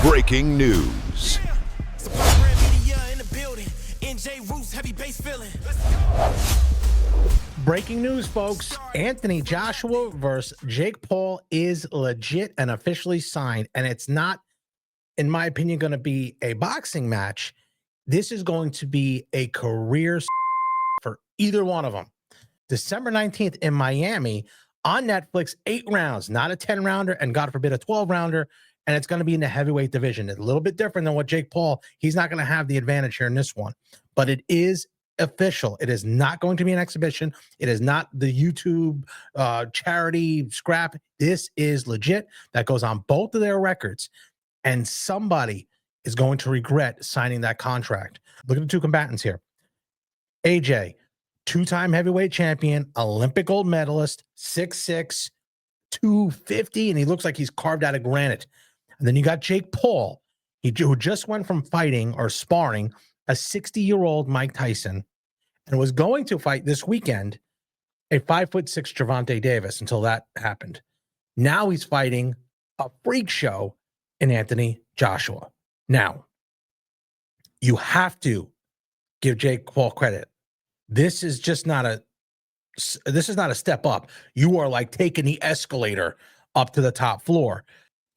Breaking news. Breaking news, folks. Anthony Joshua versus Jake Paul is legit and officially signed. And it's not, in my opinion, going to be a boxing match. This is going to be a career for either one of them. December 19th in Miami on Netflix, 8 rounds, not a 10-rounder, and God forbid a 12-rounder. And it's going to be in the heavyweight division. It's a little bit different than what Jake Paul, he's not going to have the advantage here in this one. But it is official. It is not going to be an exhibition. It is not the YouTube charity scrap. This is legit. That goes on both of their records. And somebody is going to regret signing that contract. Look at the two combatants here. AJ, two-time heavyweight champion, Olympic gold medalist, 6'6", 250, and he looks like he's carved out of granite. And then you got Jake Paul, who just went from fighting or sparring a 60-year-old Mike Tyson and was going to fight this weekend a 5'6" Gervonta Davis until that happened. Now he's fighting a freak show in Anthony Joshua. Now, you have to give Jake Paul credit. This is not a step up. You are like taking the escalator up to the top floor.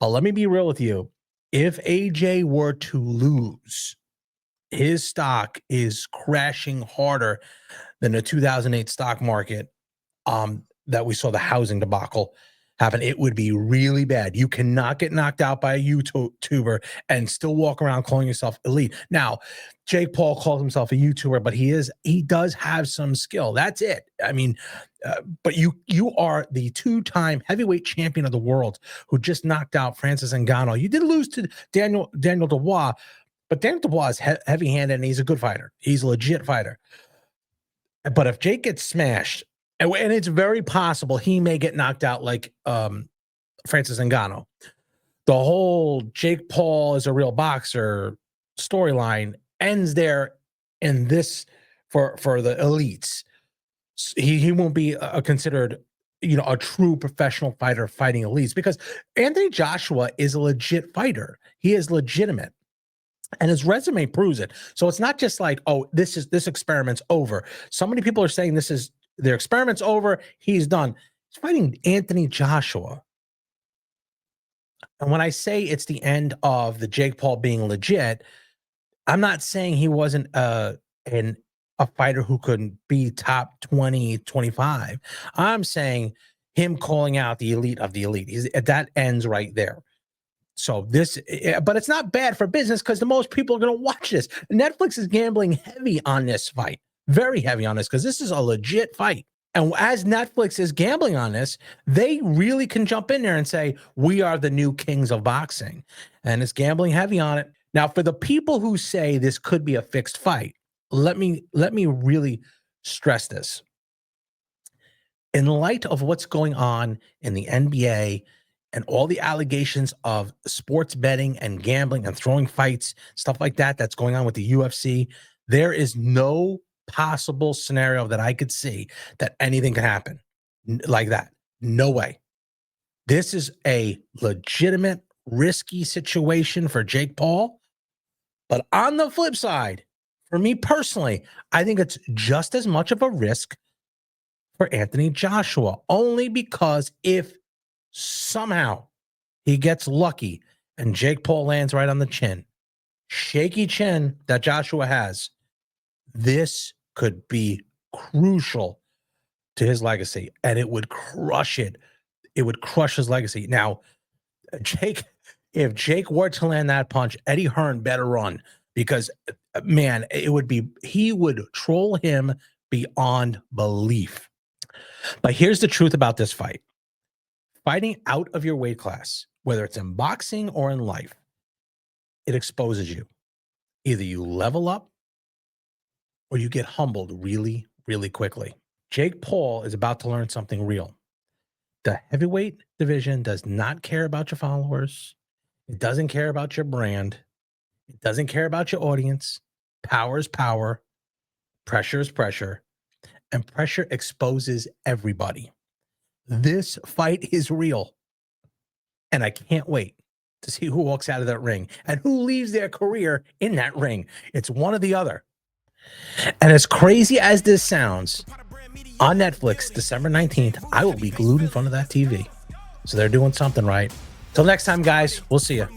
But let me be real with you. If AJ were to lose, his stock is crashing harder than the 2008 stock market that we saw the housing debacle happen. It would be really bad. You cannot get knocked out by a YouTuber and still walk around calling yourself elite. Now, Jake Paul calls himself a YouTuber, but he does have some skill. That's it. I mean, but you are the two-time heavyweight champion of the world who just knocked out Francis Ngannou. You did lose to Daniel Dubois, but Daniel Dubois is heavy-handed and he's a good fighter. He's a legit fighter. But if Jake gets smashed, and it's very possible he may get knocked out like Francis Ngannou, the whole Jake Paul is a real boxer storyline ends there in this for the elites. He won't be considered, a true professional fighter fighting elites, because Anthony Joshua is a legit fighter. He is legitimate. And his resume proves it. So it's not just like, oh, this experiment's over. So many people are saying their experiment's over. He's done. He's fighting Anthony Joshua. And when I say it's the end of the Jake Paul being legit, I'm not saying he wasn't a fighter who couldn't be top 20, 25. I'm saying him calling out the elite of the elite. That ends right there. So but it's not bad for business because the most people are going to watch this. Netflix is gambling heavy on this fight, very heavy on this, because this is a legit fight. And as Netflix is gambling on this, they really can jump in there and say, we are the new kings of boxing. And it's gambling heavy on it. Now, for the people who say this could be a fixed fight, let me really stress this. In light of what's going on in the NBA and all the allegations of sports betting and gambling and throwing fights, stuff like that's going on with the UFC, there is no possible scenario that I could see that anything can happen like that. No way. This is a legitimate, risky situation for Jake Paul. But on the flip side, for me personally, I think it's just as much of a risk for Anthony Joshua, only because if somehow he gets lucky and Jake Paul lands right on the chin, shaky chin that Joshua has, this could be crucial to his legacy, and it would crush it. It would crush his legacy. Now, if Jake were to land that punch, Eddie Hearn better run, because, man, he would troll him beyond belief. But here's the truth about this fight. Fighting out of your weight class, whether it's in boxing or in life, it exposes you. Either you level up or you get humbled really, really quickly. Jake Paul is about to learn something real. The heavyweight division does not care about your followers. It doesn't care about your brand. It doesn't care about your audience. Power is power. Pressure is pressure. And pressure exposes everybody. This fight is real. And I can't wait. to see who walks out of that ring and who leaves their career in that ring. It's one or the other. And as crazy as this sounds, on Netflix, December 19th, I will be glued in front of that TV. So they're doing something right. Till next time, guys, we'll see you.